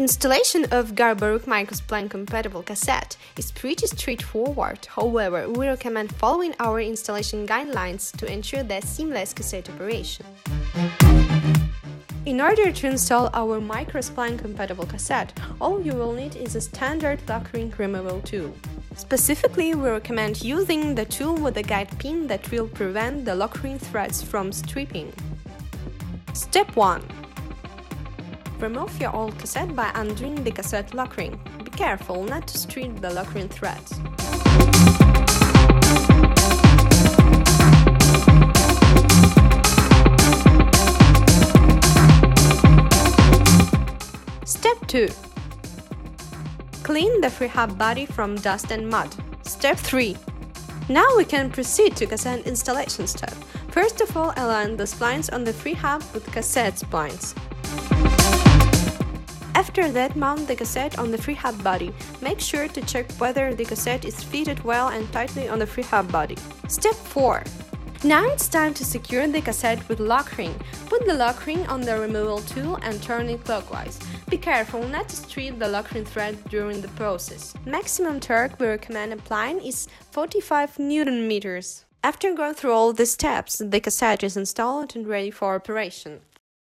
Installation of Garbaruk Micro-Spline-Compatible Cassette is pretty straightforward, however, we recommend following our installation guidelines to ensure the seamless cassette operation. In order to install our Micro-Spline-Compatible Cassette, all you will need is a standard lock ring removal tool. Specifically, we recommend using the tool with a guide pin that will prevent the lock ring threads from stripping. Step 1. Remove your old cassette by undoing the cassette lock ring. Be careful not to strip the lock ring threads. Step 2. Clean the freehub body from dust and mud. Step 3. Now we can proceed to cassette installation step. First of all, align the splines on the freehub with cassette splines. After that, mount the cassette on the freehub body. Make sure to check whether the cassette is fitted well and tightly on the freehub body. Step 4. Now it's time to secure the cassette with lock ring. Put the lock ring on the removal tool and turn it clockwise. Be careful not to strip the lock ring thread during the process. Maximum torque we recommend applying is 45 Nm. After going through all the steps, the cassette is installed and ready for operation.